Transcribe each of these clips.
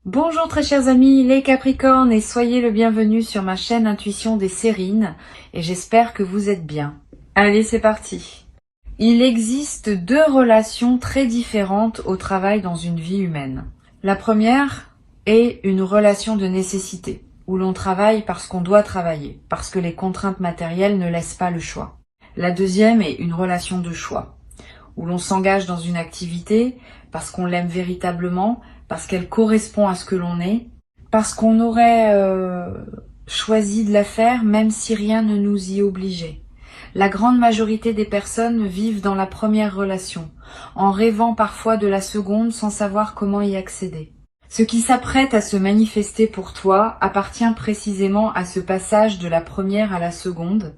Bonjour très chers amis, les Capricornes, et soyez le bienvenu sur ma chaîne Intuition des Sérines, et j'espère que vous êtes bien. Allez, c'est parti. Il existe deux relations très différentes au travail dans une vie humaine. La première est une relation de nécessité, où l'on travaille parce qu'on doit travailler, parce que les contraintes matérielles ne laissent pas le choix. La deuxième est une relation de choix, où l'on s'engage dans une activité parce qu'on l'aime véritablement, parce qu'elle correspond à ce que l'on est, parce qu'on aurait choisi de la faire même si rien ne nous y obligeait. La grande majorité des personnes vivent dans la première relation, en rêvant parfois de la seconde sans savoir comment y accéder. Ce qui s'apprête à se manifester pour toi appartient précisément à ce passage de la première à la seconde,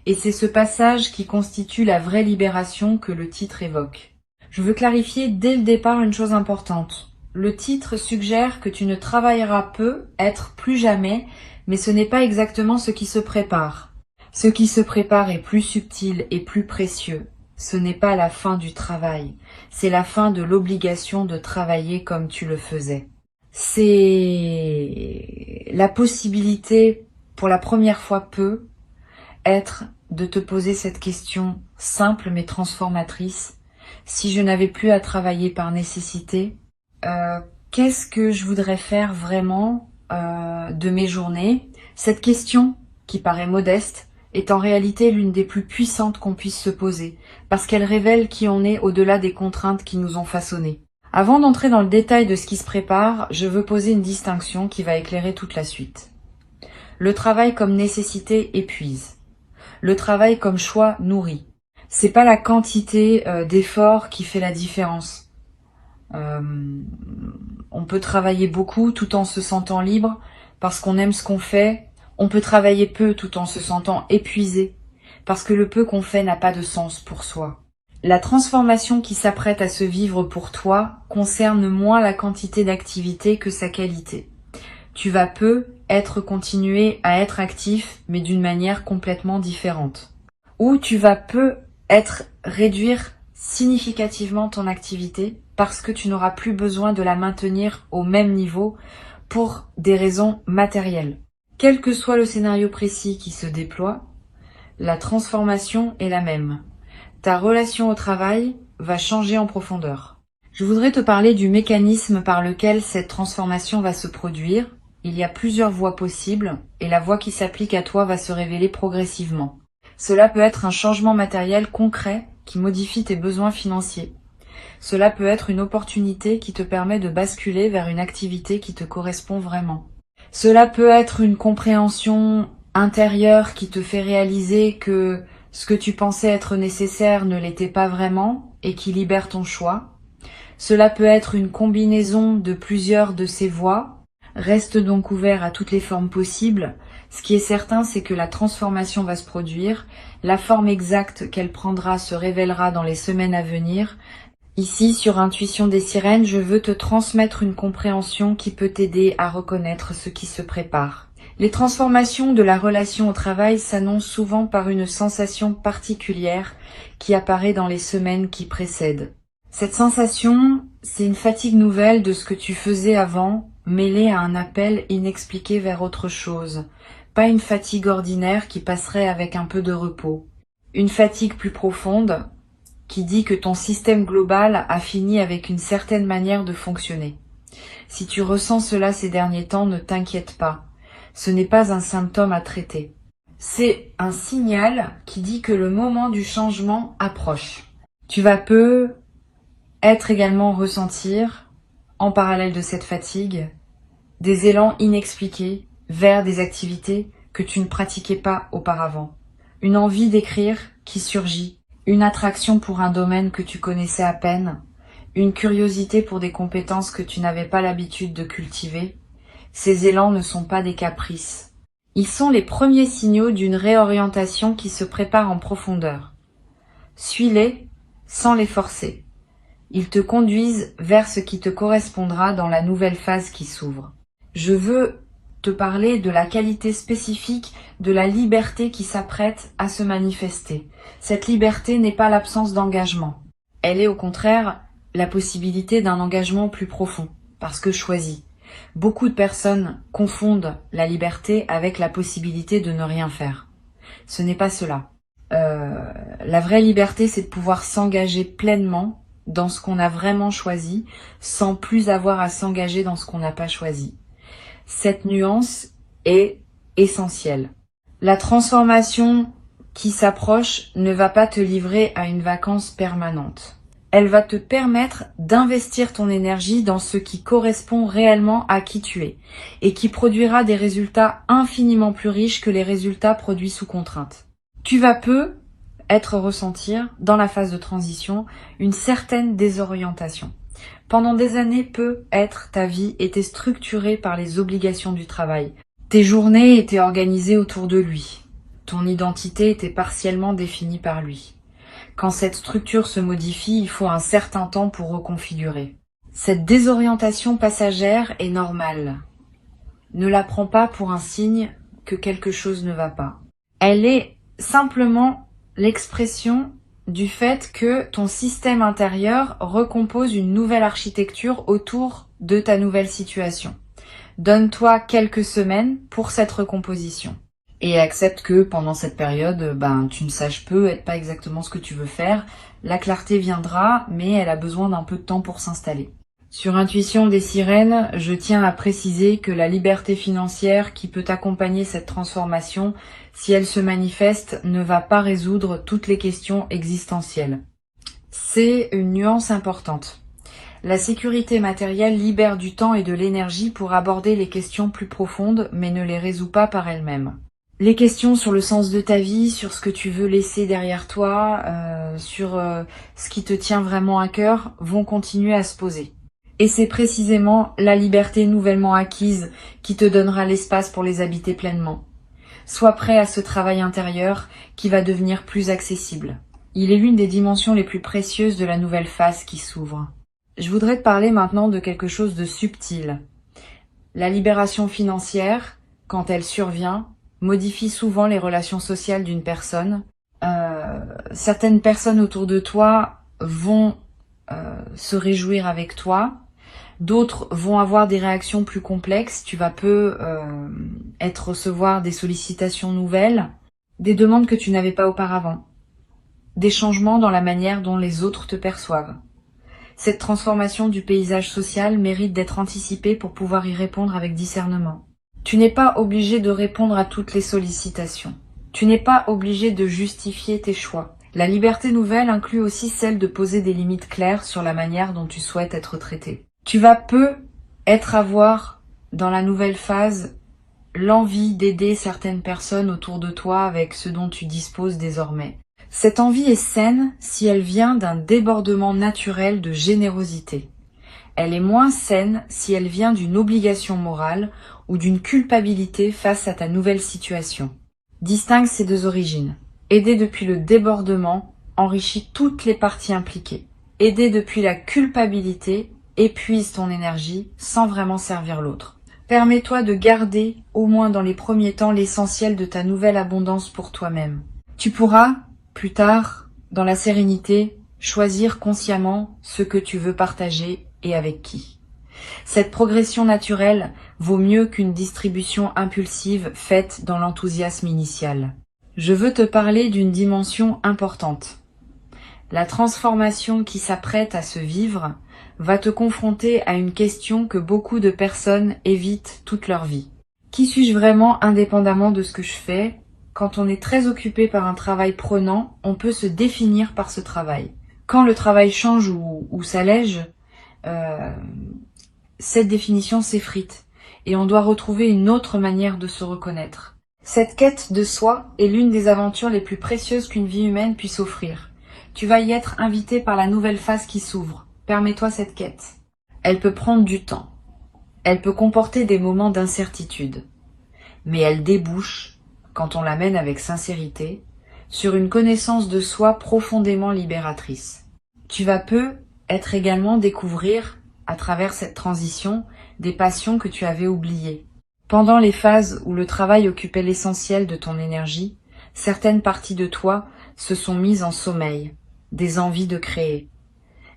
et c'est ce passage qui constitue la vraie libération que le titre évoque. Je veux clarifier dès le départ une chose importante. Le titre suggère que tu ne travailleras peu, être plus jamais, mais ce n'est pas exactement ce qui se prépare. Ce qui se prépare est plus subtil et plus précieux. Ce n'est pas la fin du travail, c'est la fin de l'obligation de travailler comme tu le faisais. C'est la possibilité, pour la première fois être de te poser cette question simple mais transformatrice. Si je n'avais plus à travailler par nécessité, qu'est-ce que je voudrais faire vraiment de mes journées? Cette question, qui paraît modeste, est en réalité l'une des plus puissantes qu'on puisse se poser, parce qu'elle révèle qui on est au-delà des contraintes qui nous ont façonnés. Avant d'entrer dans le détail de ce qui se prépare, je veux poser une distinction qui va éclairer toute la suite. Le travail comme nécessité épuise. Le travail comme choix nourrit. C'est pas la quantité d'efforts qui fait la différence. On peut travailler beaucoup tout en se sentant libre parce qu'on aime ce qu'on fait. On peut travailler peu tout en se sentant épuisé parce que le peu qu'on fait n'a pas de sens pour soi. La transformation qui s'apprête à se vivre pour toi concerne moins la quantité d'activité que sa qualité. Tu vas continuer à être actif, mais d'une manière complètement différente. Ou tu vas réduire significativement ton activité parce que tu n'auras plus besoin de la maintenir au même niveau pour des raisons matérielles. Quel que soit le scénario précis qui se déploie, la transformation est la même. Ta relation au travail va changer en profondeur. Je voudrais te parler du mécanisme par lequel cette transformation va se produire. Il y a plusieurs voies possibles et la voie qui s'applique à toi va se révéler progressivement. Cela peut être un changement matériel concret qui modifie tes besoins financiers. Cela peut être une opportunité qui te permet de basculer vers une activité qui te correspond vraiment. Cela peut être une compréhension intérieure qui te fait réaliser que ce que tu pensais être nécessaire ne l'était pas vraiment et qui libère ton choix. Cela peut être une combinaison de plusieurs de ces voies. Reste donc ouvert à toutes les formes possibles. Ce qui est certain, c'est que la transformation va se produire. La forme exacte qu'elle prendra se révélera dans les semaines à venir. Ici, sur Intuition des Sirènes, je veux te transmettre une compréhension qui peut t'aider à reconnaître ce qui se prépare. Les transformations de la relation au travail s'annoncent souvent par une sensation particulière qui apparaît dans les semaines qui précèdent. Cette sensation, c'est une fatigue nouvelle de ce que tu faisais avant, mêlée à un appel inexpliqué vers autre chose. Pas une fatigue ordinaire qui passerait avec un peu de repos. Une fatigue plus profonde qui dit que ton système global a fini avec une certaine manière de fonctionner. Si tu ressens cela ces derniers temps, ne t'inquiète pas. Ce n'est pas un symptôme à traiter. C'est un signal qui dit que le moment du changement approche. Tu vas être également ressentir, en parallèle de cette fatigue, des élans inexpliqués vers des activités que tu ne pratiquais pas auparavant. Une envie d'écrire qui surgit, une attraction pour un domaine que tu connaissais à peine, une curiosité pour des compétences que tu n'avais pas l'habitude de cultiver. Ces élans ne sont pas des caprices. Ils sont les premiers signaux d'une réorientation qui se prépare en profondeur. Suis-les sans les forcer. Ils te conduisent vers ce qui te correspondra dans la nouvelle phase qui s'ouvre. Je veux te parler de la qualité spécifique de la liberté qui s'apprête à se manifester. Cette liberté n'est pas l'absence d'engagement. Elle est au contraire la possibilité d'un engagement plus profond, parce que choisi. Beaucoup de personnes confondent la liberté avec la possibilité de ne rien faire. Ce n'est pas cela. La vraie liberté, c'est de pouvoir s'engager pleinement dans ce qu'on a vraiment choisi, sans plus avoir à s'engager dans ce qu'on n'a pas choisi. Cette nuance est essentielle. La transformation qui s'approche ne va pas te livrer à une vacance permanente. Elle va te permettre d'investir ton énergie dans ce qui correspond réellement à qui tu es et qui produira des résultats infiniment plus riches que les résultats produits sous contrainte. Tu vas ressentir dans la phase de transition une certaine désorientation. Pendant des années, ta vie était structurée par les obligations du travail. Tes journées étaient organisées autour de lui. Ton identité était partiellement définie par lui. Quand cette structure se modifie, il faut un certain temps pour reconfigurer. Cette désorientation passagère est normale. Ne la prends pas pour un signe que quelque chose ne va pas. Elle est simplement l'expression du fait que ton système intérieur recompose une nouvelle architecture autour de ta nouvelle situation. Donne-toi quelques semaines pour cette recomposition. Et accepte que pendant cette période, tu ne saches peut-être pas exactement ce que tu veux faire. La clarté viendra, mais elle a besoin d'un peu de temps pour s'installer. Sur Intuition des Sirènes, je tiens à préciser que la liberté financière qui peut accompagner cette transformation, si elle se manifeste, ne va pas résoudre toutes les questions existentielles. C'est une nuance importante. La sécurité matérielle libère du temps et de l'énergie pour aborder les questions plus profondes, mais ne les résout pas par elle-même. Les questions sur le sens de ta vie, sur ce que tu veux laisser derrière toi, sur ce qui te tient vraiment à cœur, vont continuer à se poser. Et c'est précisément la liberté nouvellement acquise qui te donnera l'espace pour les habiter pleinement. Sois prêt à ce travail intérieur qui va devenir plus accessible. Il est l'une des dimensions les plus précieuses de la nouvelle phase qui s'ouvre. Je voudrais te parler maintenant de quelque chose de subtil. La libération financière, quand elle survient, modifie souvent les relations sociales d'une personne. Certaines personnes autour de toi vont se réjouir avec toi. D'autres vont avoir des réactions plus complexes. Tu vas recevoir des sollicitations nouvelles, des demandes que tu n'avais pas auparavant, des changements dans la manière dont les autres te perçoivent. Cette transformation du paysage social mérite d'être anticipée pour pouvoir y répondre avec discernement. Tu n'es pas obligé de répondre à toutes les sollicitations. Tu n'es pas obligé de justifier tes choix. La liberté nouvelle inclut aussi celle de poser des limites claires sur la manière dont tu souhaites être traité. Tu vas avoir dans la nouvelle phase l'envie d'aider certaines personnes autour de toi avec ce dont tu disposes désormais. Cette envie est saine si elle vient d'un débordement naturel de générosité. Elle est moins saine si elle vient d'une obligation morale ou d'une culpabilité face à ta nouvelle situation. Distingue ces deux origines. Aider depuis le débordement enrichit toutes les parties impliquées. Aider depuis la culpabilité épuise ton énergie sans vraiment servir l'autre. Permets-toi de garder, au moins dans les premiers temps, l'essentiel de ta nouvelle abondance pour toi-même. Tu pourras, plus tard, dans la sérénité, choisir consciemment ce que tu veux partager et avec qui. Cette progression naturelle vaut mieux qu'une distribution impulsive faite dans l'enthousiasme initial. Je veux te parler d'une dimension importante. La transformation qui s'apprête à se vivre va te confronter à une question que beaucoup de personnes évitent toute leur vie. Qui suis-je vraiment indépendamment de ce que je fais? Quand on est très occupé par un travail prenant, on peut se définir par ce travail. Quand le travail change ou s'allège, cette définition s'effrite et on doit retrouver une autre manière de se reconnaître. Cette quête de soi est l'une des aventures les plus précieuses qu'une vie humaine puisse offrir. Tu vas y être invité par la nouvelle phase qui s'ouvre. Permets-toi cette quête. Elle peut prendre du temps. Elle peut comporter des moments d'incertitude. Mais elle débouche, quand on la mène avec sincérité, sur une connaissance de soi profondément libératrice. Tu vas être également découvrir, à travers cette transition, des passions que tu avais oubliées. Pendant les phases où le travail occupait l'essentiel de ton énergie, certaines parties de toi se sont mises en sommeil, des envies de créer,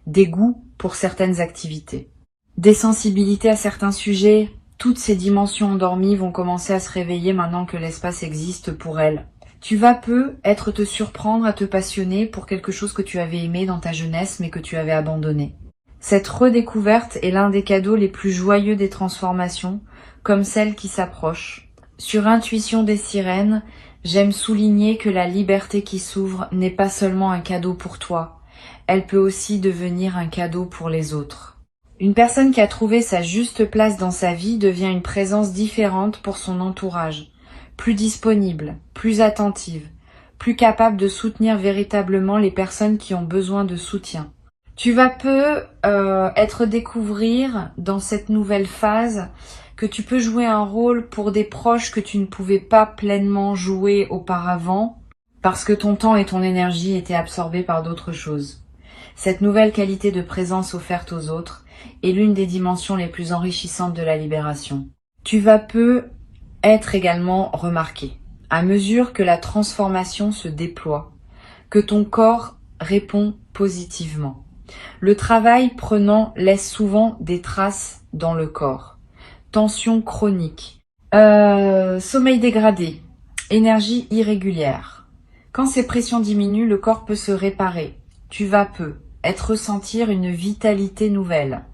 des goûts pour certaines activités. Des sensibilités à certains sujets, toutes ces dimensions endormies vont commencer à se réveiller maintenant que l'espace existe pour elles. Tu vas être te surprendre à te passionner pour quelque chose que tu avais aimé dans ta jeunesse mais que tu avais abandonné. Cette redécouverte est l'un des cadeaux les plus joyeux des transformations, comme celle qui s'approche. Sur Intuition des sirènes, j'aime souligner que la liberté qui s'ouvre n'est pas seulement un cadeau pour toi, elle peut aussi devenir un cadeau pour les autres. Une personne qui a trouvé sa juste place dans sa vie devient une présence différente pour son entourage, plus disponible, plus attentive, plus capable de soutenir véritablement les personnes qui ont besoin de soutien. Tu vas être découvrir dans cette nouvelle phase que tu peux jouer un rôle pour des proches que tu ne pouvais pas pleinement jouer auparavant parce que ton temps et ton énergie étaient absorbés par d'autres choses. Cette nouvelle qualité de présence offerte aux autres est l'une des dimensions les plus enrichissantes de la libération. Tu vas être également remarqué à mesure que la transformation se déploie, que ton corps répond positivement. Le travail prenant laisse souvent des traces dans le corps. Tension chronique, sommeil dégradé, énergie irrégulière. Quand ces pressions diminuent, le corps peut se réparer. Tu vas ressentir une vitalité nouvelle,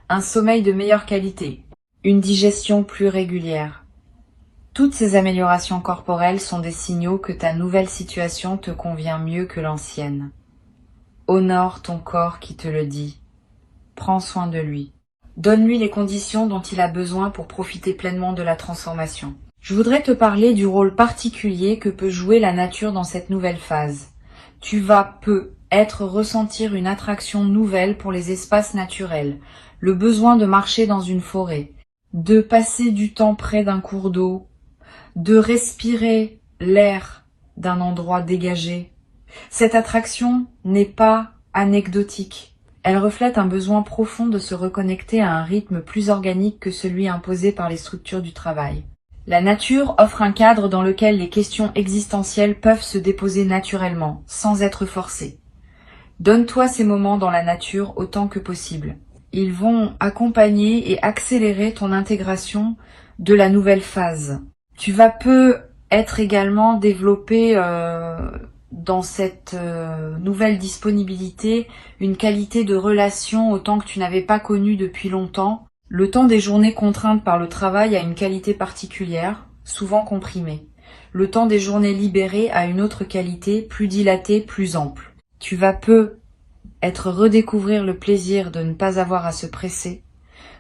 un sommeil de meilleure qualité, une digestion plus régulière. Toutes ces améliorations corporelles sont des signaux que ta nouvelle situation te convient mieux que l'ancienne. Honore ton corps qui te le dit. Prends soin de lui. Donne-lui les conditions dont il a besoin pour profiter pleinement de la transformation. Je voudrais te parler du rôle particulier que peut jouer la nature dans cette nouvelle phase. Tu vas ressentir une attraction nouvelle pour les espaces naturels, le besoin de marcher dans une forêt, de passer du temps près d'un cours d'eau, de respirer l'air d'un endroit dégagé. Cette attraction n'est pas anecdotique. Elle reflète un besoin profond de se reconnecter à un rythme plus organique que celui imposé par les structures du travail. La nature offre un cadre dans lequel les questions existentielles peuvent se déposer naturellement, sans être forcées. Donne-toi ces moments dans la nature autant que possible. Ils vont accompagner et accélérer ton intégration de la nouvelle phase. Tu vas être également développé dans cette nouvelle disponibilité une qualité de relation autant que tu n'avais pas connue depuis longtemps. Le temps des journées contraintes par le travail a une qualité particulière, souvent comprimée. Le temps des journées libérées a une autre qualité, plus dilatée, plus ample. Tu vas redécouvrir le plaisir de ne pas avoir à se presser,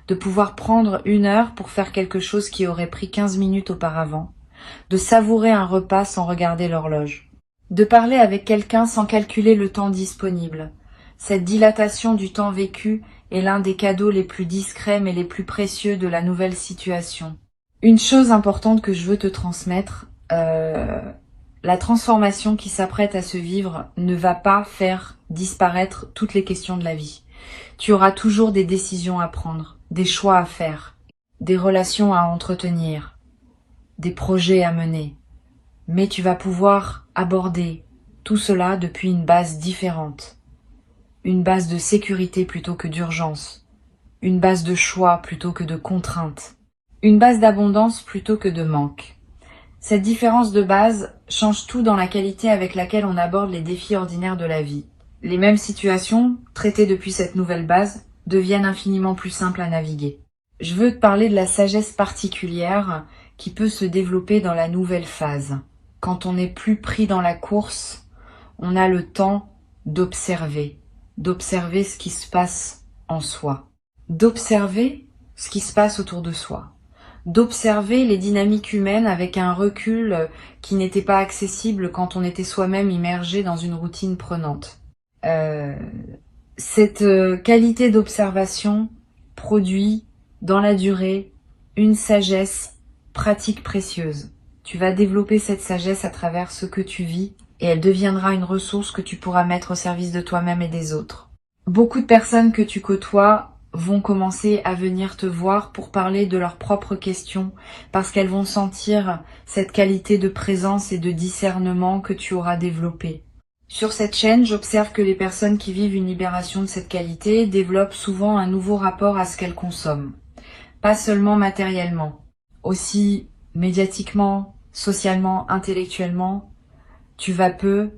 de pouvoir prendre 1 heure pour faire quelque chose qui aurait pris 15 minutes auparavant, de savourer un repas sans regarder l'horloge, de parler avec quelqu'un sans calculer le temps disponible. Cette dilatation du temps vécu est l'un des cadeaux les plus discrets mais les plus précieux de la nouvelle situation. Une chose importante que je veux te transmettre, la transformation qui s'apprête à se vivre ne va pas faire disparaître toutes les questions de la vie. Tu auras toujours des décisions à prendre, des choix à faire, des relations à entretenir, des projets à mener. Mais tu vas pouvoir aborder tout cela depuis une base différente. Une base de sécurité plutôt que d'urgence. Une base de choix plutôt que de contrainte. Une base d'abondance plutôt que de manque. Cette différence de base change tout dans la qualité avec laquelle on aborde les défis ordinaires de la vie. Les mêmes situations, traitées depuis cette nouvelle base, deviennent infiniment plus simples à naviguer. Je veux te parler de la sagesse particulière qui peut se développer dans la nouvelle phase. Quand on n'est plus pris dans la course, on a le temps d'observer ce qui se passe en soi, d'observer ce qui se passe autour de soi, d'observer les dynamiques humaines avec un recul qui n'était pas accessible quand on était soi-même immergé dans une routine prenante. Cette qualité d'observation produit dans la durée une sagesse pratique précieuse. Tu vas développer cette sagesse à travers ce que tu vis et elle deviendra une ressource que tu pourras mettre au service de toi-même et des autres. Beaucoup de personnes que tu côtoies vont commencer à venir te voir pour parler de leurs propres questions parce qu'elles vont sentir cette qualité de présence et de discernement que tu auras développée. Sur cette chaîne, j'observe que les personnes qui vivent une libération de cette qualité développent souvent un nouveau rapport à ce qu'elles consomment. Pas seulement matériellement, aussi médiatiquement, socialement, intellectuellement. Tu vas peu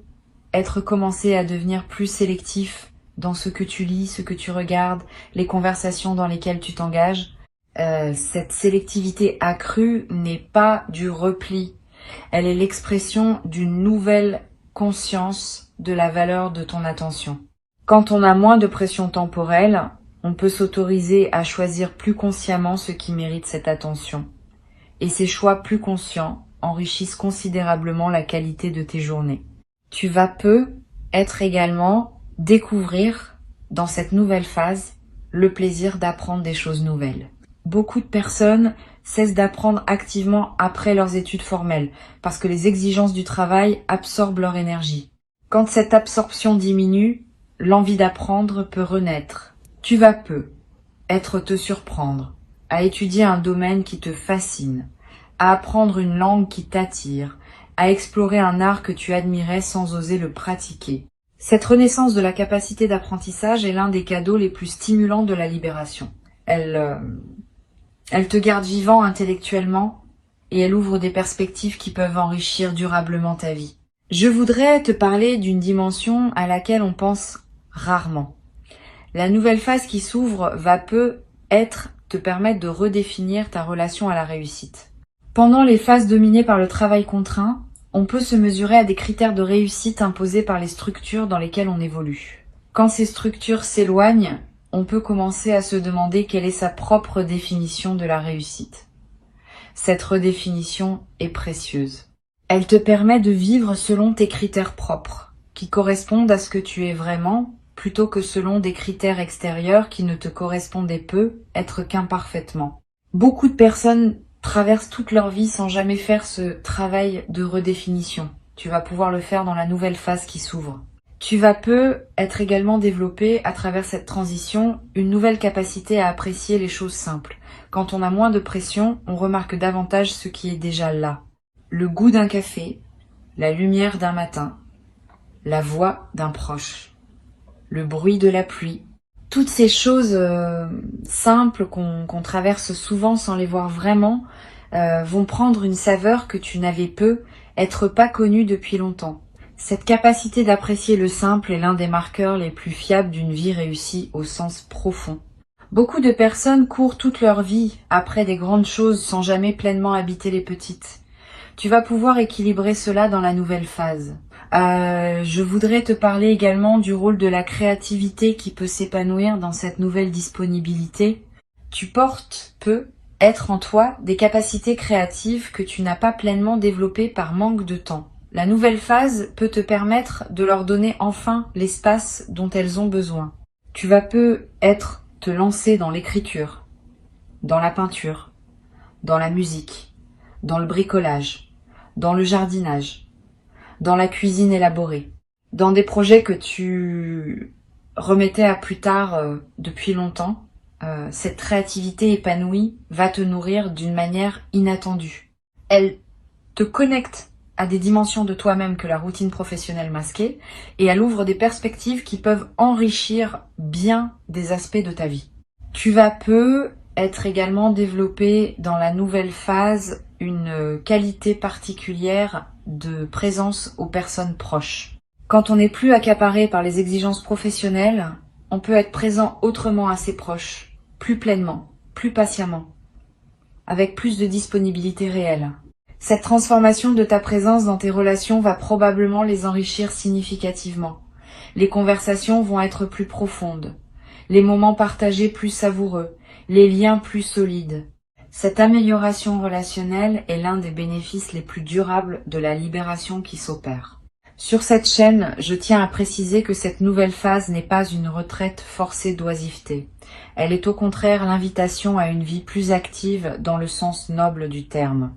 être commencé à devenir plus sélectif dans ce que tu lis, ce que tu regardes, les conversations dans lesquelles tu t'engages. Cette sélectivité accrue n'est pas du repli. Elle est l'expression d'une nouvelle conscience de la valeur de ton attention. Quand on a moins de pression temporelle, on peut s'autoriser à choisir plus consciemment ce qui mérite cette attention. Et ces choix plus conscients enrichissent considérablement la qualité de tes journées. Tu vas peu être également découvrir dans cette nouvelle phase le plaisir d'apprendre des choses nouvelles. Beaucoup de personnes cessent d'apprendre activement après leurs études formelles parce que les exigences du travail absorbent leur énergie. Quand cette absorption diminue, l'envie d'apprendre peut renaître. Tu vas peu être te surprendre à étudier un domaine qui te fascine, à apprendre une langue qui t'attire, à explorer un art que tu admirais sans oser le pratiquer. Cette renaissance de la capacité d'apprentissage est l'un des cadeaux les plus stimulants de la libération. Elle te garde vivant intellectuellement et elle ouvre des perspectives qui peuvent enrichir durablement ta vie. Je voudrais te parler d'une dimension à laquelle on pense rarement. La nouvelle phase qui s'ouvre va peu te permettre de redéfinir ta relation à la réussite. Pendant les phases dominées par le travail contraint, on peut se mesurer à des critères de réussite imposés par les structures dans lesquelles on évolue. Quand ces structures s'éloignent, on peut commencer à se demander quelle est sa propre définition de la réussite. Cette redéfinition est précieuse. Elle te permet de vivre selon tes critères propres, qui correspondent à ce que tu es vraiment, plutôt que selon des critères extérieurs qui ne te correspondaient peu, être qu'imparfaitement. Beaucoup de personnes traversent toute leur vie sans jamais faire ce travail de redéfinition. Tu vas pouvoir le faire dans la nouvelle phase qui s'ouvre. Tu vas peu être également développé à travers cette transition une nouvelle capacité à apprécier les choses simples. Quand on a moins de pression, on remarque davantage ce qui est déjà là. Le goût d'un café, la lumière d'un matin, la voix d'un proche, le bruit de la pluie. Toutes ces choses simples qu'on traverse souvent sans les voir vraiment vont prendre une saveur que tu n'avais peu, être pas connue depuis longtemps. Cette capacité d'apprécier le simple est l'un des marqueurs les plus fiables d'une vie réussie au sens profond. Beaucoup de personnes courent toute leur vie après des grandes choses sans jamais pleinement habiter les petites. Tu vas pouvoir équilibrer cela dans la nouvelle phase. Je voudrais te parler également du rôle de la créativité qui peut s'épanouir dans cette nouvelle disponibilité. Tu portes être en toi des capacités créatives que tu n'as pas pleinement développées par manque de temps. La nouvelle phase peut te permettre de leur donner enfin l'espace dont elles ont besoin. Tu vas te lancer dans l'écriture, dans la peinture, dans la musique, dans le bricolage, dans le jardinage, dans la cuisine élaborée, dans des projets que tu remettais à plus tard depuis longtemps. Cette créativité épanouie va te nourrir d'une manière inattendue. Elle te connecte à des dimensions de toi-même que la routine professionnelle masquait, et elle ouvre des perspectives qui peuvent enrichir bien des aspects de ta vie. Tu vas peu être également développé dans la nouvelle phase une qualité particulière de présence aux personnes proches. Quand on n'est plus accaparé par les exigences professionnelles, on peut être présent autrement à ses proches, plus pleinement, plus patiemment, avec plus de disponibilité réelle. Cette transformation de ta présence dans tes relations va probablement les enrichir significativement. Les conversations vont être plus profondes, les moments partagés plus savoureux, les liens plus solides. Cette amélioration relationnelle est l'un des bénéfices les plus durables de la libération qui s'opère. Sur cette chaîne, je tiens à préciser que cette nouvelle phase n'est pas une retraite forcée d'oisiveté. Elle est au contraire l'invitation à une vie plus active dans le sens noble du terme.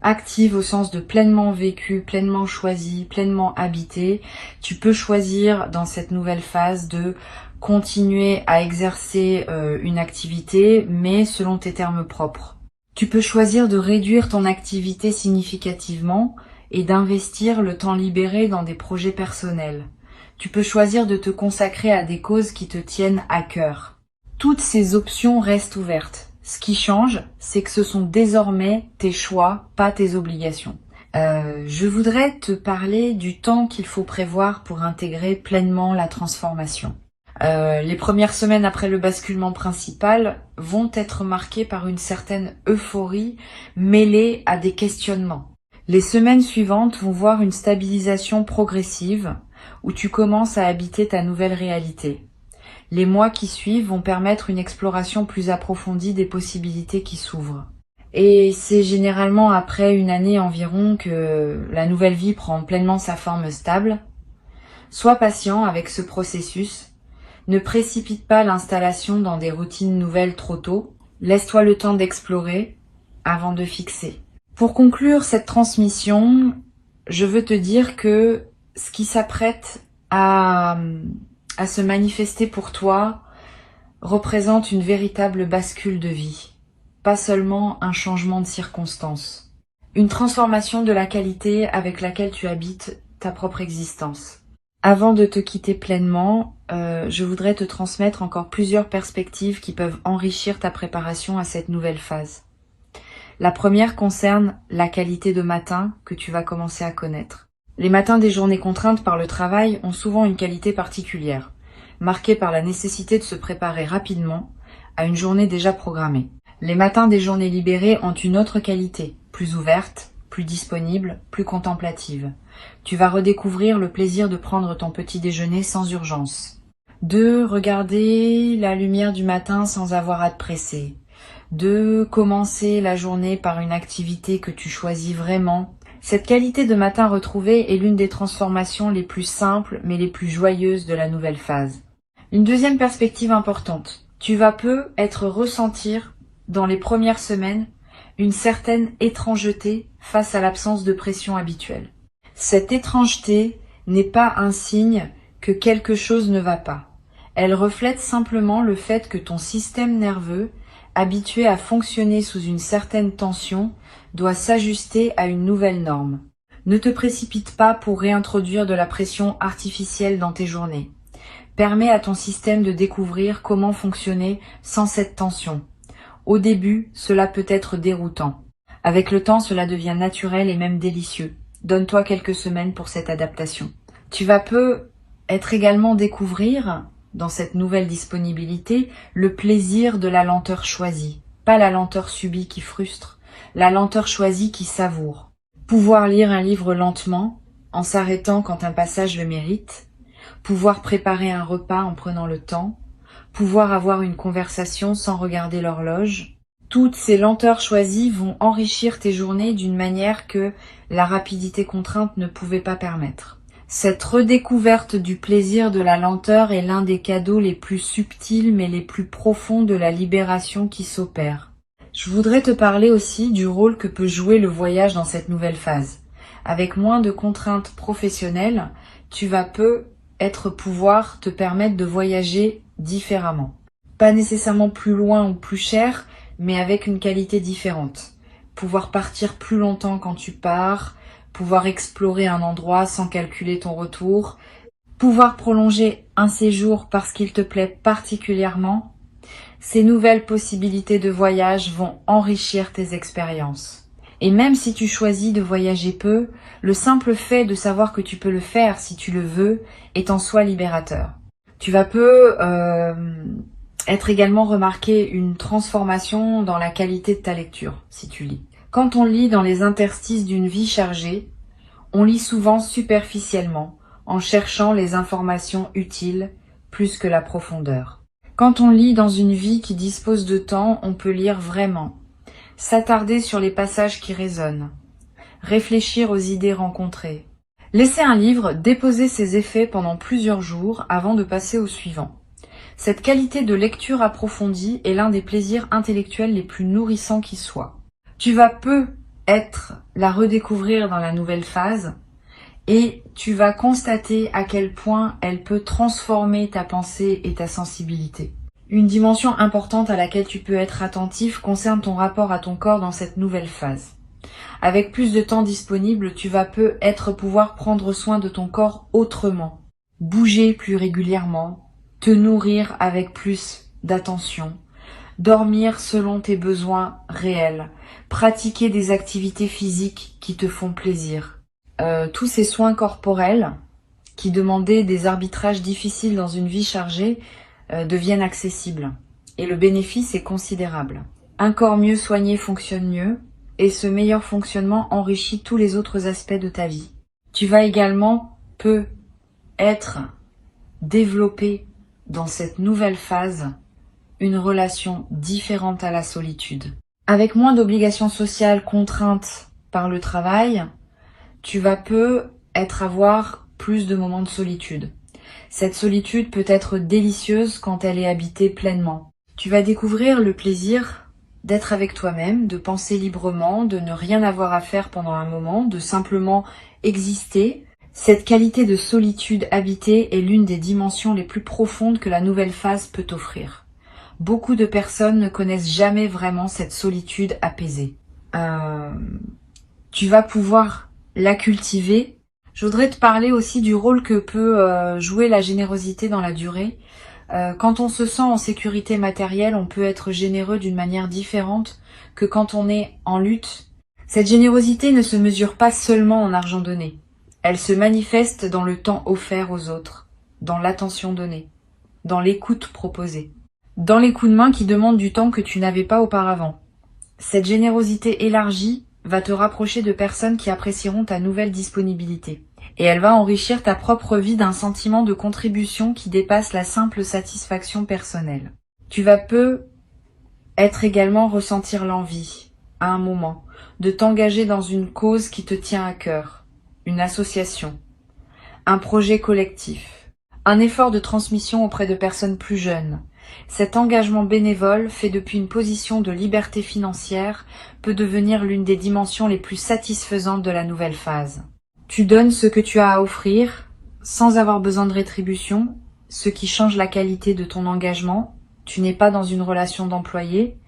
Active au sens de pleinement vécu, pleinement choisi, pleinement habité. Tu peux choisir dans cette nouvelle phase de continuer à exercer une activité, mais selon tes termes propres. Tu peux choisir de réduire ton activité significativement et d'investir le temps libéré dans des projets personnels. Tu peux choisir de te consacrer à des causes qui te tiennent à cœur. Toutes ces options restent ouvertes. Ce qui change, c'est que ce sont désormais tes choix, pas tes obligations. Je voudrais te parler du temps qu'il faut prévoir pour intégrer pleinement la transformation. Les premières semaines après le basculement principal vont être marquées par une certaine euphorie mêlée à des questionnements. Les semaines suivantes vont voir une stabilisation progressive où tu commences à habiter ta nouvelle réalité. Les mois qui suivent vont permettre une exploration plus approfondie des possibilités qui s'ouvrent. Et c'est généralement après une année environ que la nouvelle vie prend pleinement sa forme stable. Sois patient avec ce processus. Ne précipite pas l'installation dans des routines nouvelles trop tôt. Laisse-toi le temps d'explorer avant de fixer. Pour conclure cette transmission, je veux te dire que ce qui s'apprête à se manifester pour toi représente une véritable bascule de vie, pas seulement un changement de circonstances. Une transformation de la qualité avec laquelle tu habites ta propre existence. Avant de te quitter pleinement, je voudrais te transmettre encore plusieurs perspectives qui peuvent enrichir ta préparation à cette nouvelle phase. La première concerne la qualité de matin que tu vas commencer à connaître. Les matins des journées contraintes par le travail ont souvent une qualité particulière, marquée par la nécessité de se préparer rapidement à une journée déjà programmée. Les matins des journées libérées ont une autre qualité, plus ouverte, plus disponible, plus contemplative. Tu vas redécouvrir le plaisir de prendre ton petit déjeuner sans urgence. De regarder la lumière du matin sans avoir à te presser. De commencer la journée par une activité que tu choisis vraiment. Cette qualité de matin retrouvée est l'une des transformations les plus simples mais les plus joyeuses de la nouvelle phase. Une deuxième perspective importante. Tu vas peut-être ressentir dans les premières semaines une certaine étrangeté face à l'absence de pression habituelle. Cette étrangeté n'est pas un signe que quelque chose ne va pas. Elle reflète simplement le fait que ton système nerveux, habitué à fonctionner sous une certaine tension, doit s'ajuster à une nouvelle norme. Ne te précipite pas pour réintroduire de la pression artificielle dans tes journées. Permets à ton système de découvrir comment fonctionner sans cette tension. Au début, cela peut être déroutant. Avec le temps, cela devient naturel et même délicieux. Donne-toi quelques semaines pour cette adaptation. Tu vas peut-être également découvrir, dans cette nouvelle disponibilité, le plaisir de la lenteur choisie. Pas la lenteur subie qui frustre, la lenteur choisie qui savoure. Pouvoir lire un livre lentement, en s'arrêtant quand un passage le mérite. Pouvoir préparer un repas en prenant le temps. Pouvoir avoir une conversation sans regarder l'horloge. Toutes ces lenteurs choisies vont enrichir tes journées d'une manière que la rapidité contrainte ne pouvait pas permettre. Cette redécouverte du plaisir de la lenteur est l'un des cadeaux les plus subtils mais les plus profonds de la libération qui s'opère. Je voudrais te parler aussi du rôle que peut jouer le voyage dans cette nouvelle phase. Avec moins de contraintes professionnelles, tu vas peut-être pouvoir te permettre de voyager différemment. Pas nécessairement plus loin ou plus cher, mais avec une qualité différente. Pouvoir partir plus longtemps quand tu pars, pouvoir explorer un endroit sans calculer ton retour, pouvoir prolonger un séjour parce qu'il te plaît particulièrement. Ces nouvelles possibilités de voyage vont enrichir tes expériences. Et même si tu choisis de voyager peu, le simple fait de savoir que tu peux le faire si tu le veux est en soi libérateur. Tu vas être également remarqué une transformation dans la qualité de ta lecture, si tu lis. Quand on lit dans les interstices d'une vie chargée, on lit souvent superficiellement, en cherchant les informations utiles plus que la profondeur. Quand on lit dans une vie qui dispose de temps, on peut lire vraiment, s'attarder sur les passages qui résonnent, réfléchir aux idées rencontrées. Laisser un livre déposer ses effets pendant plusieurs jours avant de passer au suivant. Cette qualité de lecture approfondie est l'un des plaisirs intellectuels les plus nourrissants qui soient. Tu vas peut-être la redécouvrir dans la nouvelle phase et tu vas constater à quel point elle peut transformer ta pensée et ta sensibilité. Une dimension importante à laquelle tu peux être attentif concerne ton rapport à ton corps dans cette nouvelle phase. Avec plus de temps disponible, tu vas peut-être pouvoir prendre soin de ton corps autrement. bouger plus régulièrement, te nourrir avec plus d'attention, dormir selon tes besoins réels, pratiquer des activités physiques qui te font plaisir. Tous ces soins corporels qui demandaient des arbitrages difficiles dans une vie chargée deviennent accessibles. Et le bénéfice est considérable. Un corps mieux soigné fonctionne mieux, et ce meilleur fonctionnement enrichit tous les autres aspects de ta vie. Tu vas également être développé dans cette nouvelle phase une relation différente à la solitude. Avec moins d'obligations sociales contraintes par le travail, tu vas avoir plus de moments de solitude. Cette solitude peut être délicieuse quand elle est habitée pleinement. Tu vas découvrir le plaisir d'être avec toi-même, de penser librement, de ne rien avoir à faire pendant un moment, de simplement exister. Cette qualité de solitude habitée est l'une des dimensions les plus profondes que la nouvelle phase peut offrir. Beaucoup de personnes ne connaissent jamais vraiment cette solitude apaisée. Tu vas pouvoir la cultiver. Je voudrais te parler aussi du rôle que peut jouer la générosité dans la durée. Quand on se sent en sécurité matérielle, on peut être généreux d'une manière différente que quand on est en lutte. Cette générosité ne se mesure pas seulement en argent donné. Elle se manifeste dans le temps offert aux autres, dans l'attention donnée, dans l'écoute proposée, dans les coups de main qui demandent du temps que tu n'avais pas auparavant. Cette générosité élargie va te rapprocher de personnes qui apprécieront ta nouvelle disponibilité. Et elle va enrichir ta propre vie d'un sentiment de contribution qui dépasse la simple satisfaction personnelle. Tu vas être également ressentir l'envie, à un moment, de t'engager dans une cause qui te tient à cœur, une association, un projet collectif, un effort de transmission auprès de personnes plus jeunes. Cet engagement bénévole, fait depuis une position de liberté financière, peut devenir l'une des dimensions les plus satisfaisantes de la nouvelle phase. Tu donnes ce que tu as à offrir, sans avoir besoin de rétribution, ce qui change la qualité de ton engagement. Tu n'es pas dans une relation d'employé,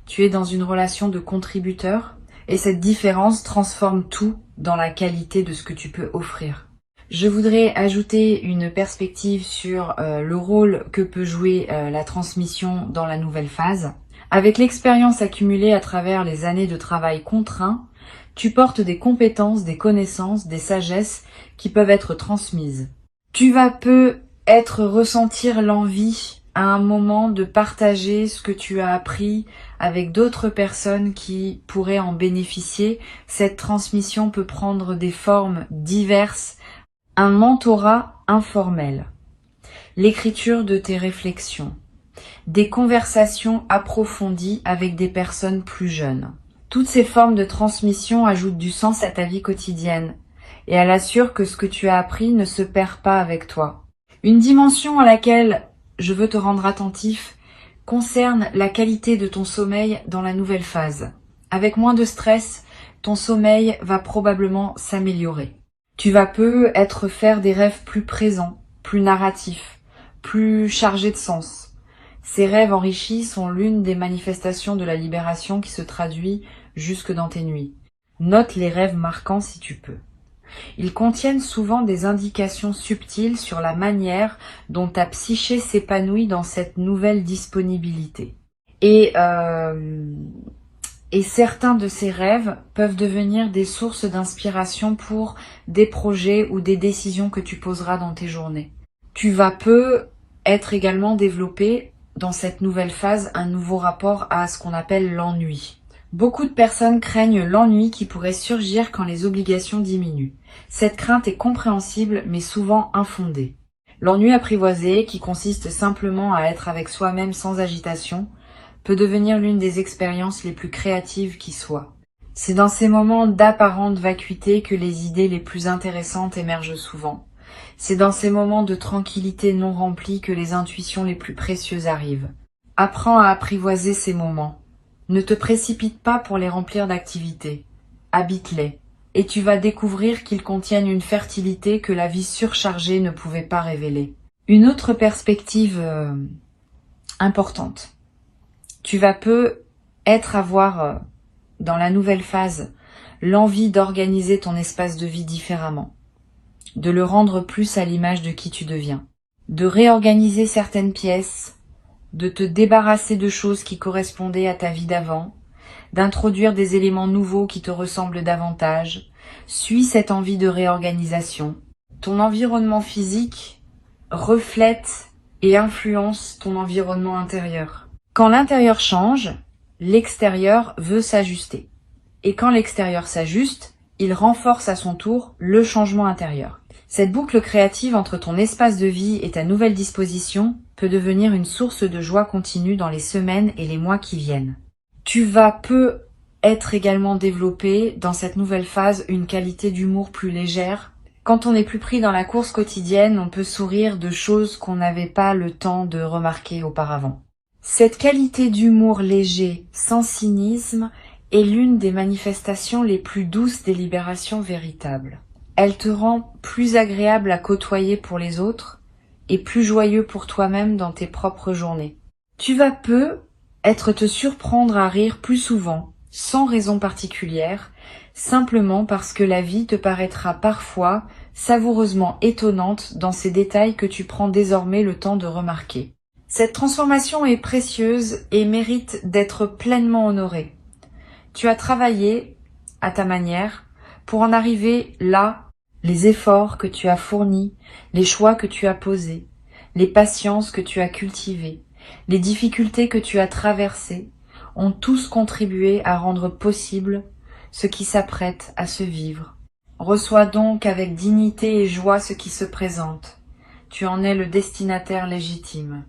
tu es dans une relation de contributeur, et cette différence transforme tout dans la qualité de ce que tu peux offrir. Je voudrais ajouter une perspective sur le rôle que peut jouer la transmission dans la nouvelle phase. Avec l'expérience accumulée à travers les années de travail contraint, tu portes des compétences, des connaissances, des sagesses qui peuvent être transmises. Tu vas ressentir l'envie à un moment de partager ce que tu as appris avec d'autres personnes qui pourraient en bénéficier. Cette transmission peut prendre des formes diverses. Un mentorat informel, l'écriture de tes réflexions, des conversations approfondies avec des personnes plus jeunes. Toutes ces formes de transmission ajoutent du sens à ta vie quotidienne et elle assure que ce que tu as appris ne se perd pas avec toi. Une dimension à laquelle je veux te rendre attentif concerne la qualité de ton sommeil dans la nouvelle phase. Avec moins de stress, ton sommeil va probablement s'améliorer. Tu vas faire des rêves plus présents, plus narratifs, plus chargés de sens. Ces rêves enrichis sont l'une des manifestations de la libération qui se traduit jusque dans tes nuits. Note les rêves marquants si tu peux. Ils contiennent souvent des indications subtiles sur la manière dont ta psyché s'épanouit dans cette nouvelle disponibilité. Et certains de ces rêves peuvent devenir des sources d'inspiration pour des projets ou des décisions que tu poseras dans tes journées. Tu vas être également développé dans cette nouvelle phase un nouveau rapport à ce qu'on appelle l'ennui. Beaucoup de personnes craignent l'ennui qui pourrait surgir quand les obligations diminuent. Cette crainte est compréhensible mais souvent infondée. L'ennui apprivoisé, qui consiste simplement à être avec soi-même sans agitation, peut devenir l'une des expériences les plus créatives qui soient. C'est dans ces moments d'apparente vacuité que les idées les plus intéressantes émergent souvent. C'est dans ces moments de tranquillité non remplie que les intuitions les plus précieuses arrivent. Apprends à apprivoiser ces moments. Ne te précipite pas pour les remplir d'activités. Habite-les. Et tu vas découvrir qu'ils contiennent une fertilité que la vie surchargée ne pouvait pas révéler. Une autre perspective importante. Tu vas avoir dans la nouvelle phase l'envie d'organiser ton espace de vie différemment. de le rendre plus à l'image de qui tu deviens, de réorganiser certaines pièces, de te débarrasser de choses qui correspondaient à ta vie d'avant, d'introduire des éléments nouveaux qui te ressemblent davantage. Suis cette envie de réorganisation. Ton environnement physique reflète et influence ton environnement intérieur. Quand l'intérieur change, l'extérieur veut s'ajuster. Et quand l'extérieur s'ajuste, il renforce à son tour le changement intérieur. Cette boucle créative entre ton espace de vie et ta nouvelle disposition peut devenir une source de joie continue dans les semaines et les mois qui viennent. Tu vas peu être également développé dans cette nouvelle phase une qualité d'humour plus légère. Quand on est plus pris dans la course quotidienne, on peut sourire de choses qu'on n'avait pas le temps de remarquer auparavant. Cette qualité d'humour léger, sans cynisme, est l'une des manifestations les plus douces des libérations véritables. Elle te rend plus agréable à côtoyer pour les autres et plus joyeux pour toi-même dans tes propres journées. Tu vas peu te surprendre à rire plus souvent, sans raison particulière, simplement parce que la vie te paraîtra parfois savoureusement étonnante dans ces détails que tu prends désormais le temps de remarquer. Cette transformation est précieuse et mérite d'être pleinement honorée. Tu as travaillé, à ta manière, pour en arriver là. Les efforts que tu as fournis, les choix que tu as posés, les patiences que tu as cultivées, les difficultés que tu as traversées, ont tous contribué à rendre possible ce qui s'apprête à se vivre. Reçois donc avec dignité et joie ce qui se présente. Tu en es le destinataire légitime.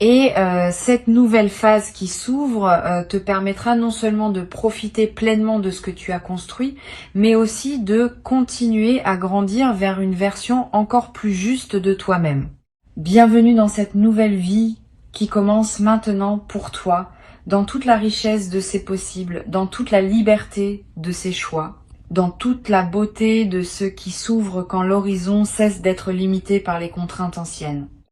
Et cette nouvelle phase qui s'ouvre te permettra non seulement de profiter pleinement de ce que tu as construit, mais aussi de continuer à grandir vers une version encore plus juste de toi-même. Bienvenue dans cette nouvelle vie qui commence maintenant pour toi, dans toute la richesse de ses possibles, dans toute la liberté de ses choix, dans toute la beauté de ce qui s'ouvre quand l'horizon cesse d'être limité par les contraintes anciennes.